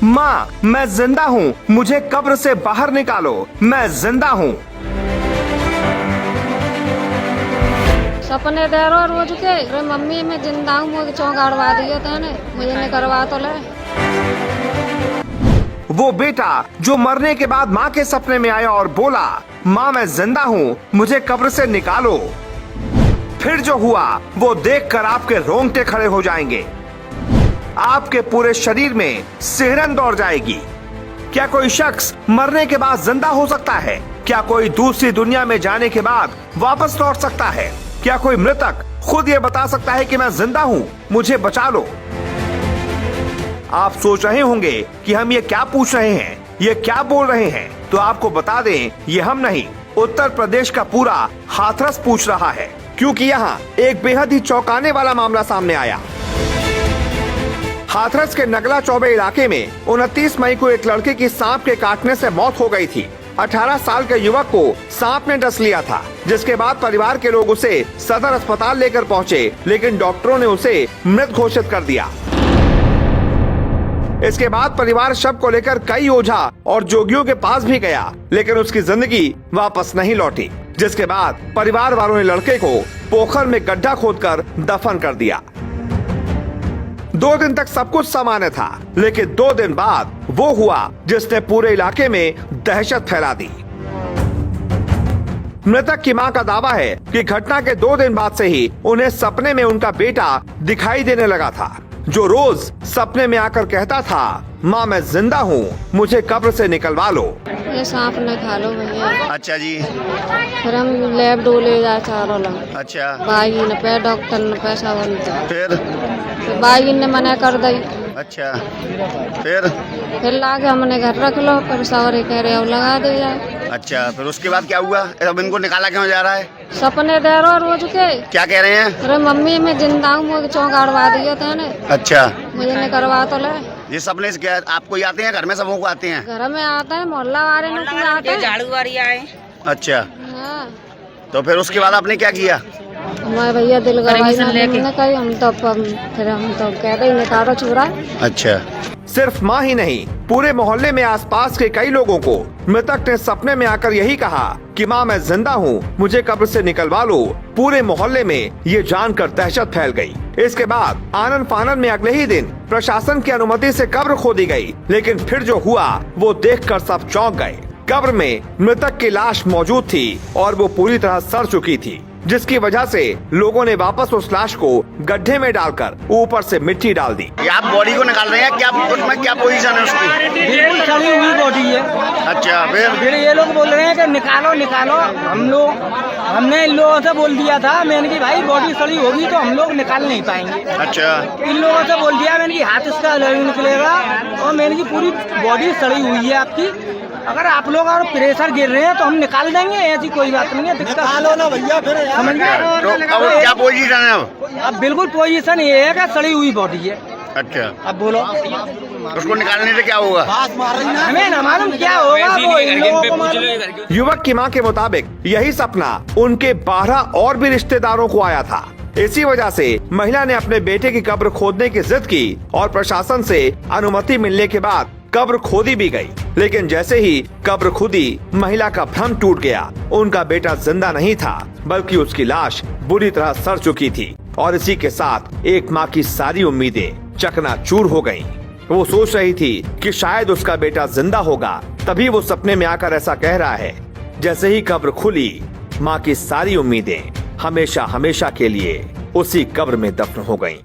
माँ मैं जिंदा हूँ, मुझे कब्र से बाहर निकालो, मैं जिंदा हूँ। सपने दे रहा रोज के, अरे मम्मी मैं जिंदा हूँ, मुझे चौंकाड़वा दिया तेने, मुझे नहीं करवा तो ले। वो बेटा जो मरने के बाद माँ के सपने में आया और बोला, माँ मैं जिंदा हूँ, मुझे कब्र से निकालो। फिर जो हुआ वो देखकर आपके रोंगटे खड़े हो जाएंगे, आपके पूरे शरीर में सिहरन दौड़ जाएगी। क्या कोई शख्स मरने के बाद जिंदा हो सकता है? क्या कोई दूसरी दुनिया में जाने के बाद वापस लौट सकता है? क्या कोई मृतक खुद ये बता सकता है कि मैं जिंदा हूँ, मुझे बचा लो? आप सोच रहे होंगे कि हम ये क्या पूछ रहे हैं, ये क्या बोल रहे हैं, तो आपको बता दें ये हम नहीं, उत्तर प्रदेश का पूरा हाथरस पूछ रहा है, क्योंकि यहाँ एक बेहद ही चौंकाने वाला मामला सामने आया। हाथरस के नगला चौबे इलाके में 29 मई को एक लड़के की सांप के काटने से मौत हो गई थी। 18 साल के युवक को सांप ने डस लिया था, जिसके बाद परिवार के लोग उसे सदर अस्पताल लेकर पहुंचे, लेकिन डॉक्टरों ने उसे मृत घोषित कर दिया। इसके बाद परिवार शव को लेकर कई ओझा और जोगियों के पास भी गया, लेकिन उसकी जिंदगी वापस नहीं लौटी, जिसके बाद परिवार वालों ने लड़के को पोखर में गड्ढा खोदकर दफन कर दिया। 2 दिन तक सब कुछ सामान्य था, लेकिन 2 दिन बाद वो हुआ जिसने पूरे इलाके में दहशत फैला दी। मृतक की मां का दावा है कि घटना के 2 दिन बाद से ही उन्हें सपने में उनका बेटा दिखाई देने लगा था, जो रोज सपने में आकर कहता था, माँ मैं जिंदा हूँ, मुझे कब्र से निकलवा लो। ये सांप न खा लो भैया। अच्छा जी। फिर हम लैब डोले जाए चारों लग। अच्छा। बागी न पे डॉक्टर न पैसा बनता, फिर बागी ने मना कर दी। अच्छा। फिर लाके हमने घर रख लो, फिर सवरे कह रहे अब लगा दे जाए। अच्छा, फिर उसके बाद क्या हुआ? अब इनको निकाला क्यों जा रहा है? सपने दे रहा रोज के। क्या कह रहे हैं? अरे मम्मी मैं जिंदा हूँ, मुझे चौंकाड़वा दिया तेने। अच्छा। मुझे नहीं करवा तो ले। ये सपने से क्या आपको ही आते हैं, घर में सबों को आते हैं? घर में आता है, मोहल्ला वाले लोग आते हैं, झाड़ू वाली आए। अच्छा, हाँ। तो फिर उसके बाद आपने क्या किया? हमारे भैया दिल गवाही ना कही, हम तो कह रहे निकालो चूरा। अच्छा। सिर्फ माँ ही नहीं, पूरे मोहल्ले में आसपास के कई लोगों को मृतक ने सपने में आकर यही कहा कि माँ मैं जिंदा हूँ, मुझे कब्र से निकलवा लो। पूरे मोहल्ले में ये जानकर दहशत फैल गई। इसके बाद आनन फानन में अगले ही दिन प्रशासन की अनुमति से कब्र खोदी गई, लेकिन फिर जो हुआ वो देखकर सब चौंक गए। कब्र में मृतक की लाश मौजूद थी और वो पूरी तरह सड़ चुकी थी, जिसकी वजह से लोगों ने वापस उस लाश को गड्ढे में डालकर ऊपर से मिट्टी डाल दी। आप बॉडी को निकाल रहे हैं, क्या उसमें क्या पोजीशन है उसकी? बिल्कुल सड़ी हुई बॉडी है। अच्छा। फिर ये लोग बोल रहे हैं कि निकालो निकालो। हमने इन लोगों से बोल दिया था, मैंने की भाई बॉडी सड़ी होगी तो हम लोग निकाल नहीं पाएंगे। अच्छा। इन लोगों से बोल दिया, मैंने की हाथ इसका नहीं निकलेगा और मैंने की पूरी बॉडी सड़ी हुई है आपकी, अगर आप लोग और प्रेशर गिर रहे हैं तो हम निकाल देंगे, ऐसी कोई बात नहीं है। निकालो ना भैया, फिर समझ गए? तो अब क्या पोजीशन है अब बिल्कुल पोजीशन ये है कि सड़ी हुई बॉडी है। अच्छा। अब बोलो उसको निकालने से क्या होगा? हमें न मालूम क्या होगा, वो इन लोगों को मालूम। युवक की मां के मुताबिक यही सपना उनके 12 और भी रिश्तेदारों को आया था। इसी वजह से महिला ने अपने बेटे की कब्र खोदने की जिद की और प्रशासन से अनुमति मिलने के बाद कब्र खोदी भी गई। लेकिन जैसे ही कब्र खुदी, महिला का भ्रम टूट गया। उनका बेटा जिंदा नहीं था, बल्कि उसकी लाश बुरी तरह सड़ चुकी थी और इसी के साथ एक माँ की सारी उम्मीदें चकनाचूर हो गईं। वो सोच रही थी कि शायद उसका बेटा जिंदा होगा, तभी वो सपने में आकर ऐसा कह रहा है। जैसे ही कब्र खुली, माँ की सारी उम्मीदें हमेशा हमेशा के लिए उसी कब्र में दफन हो गईं।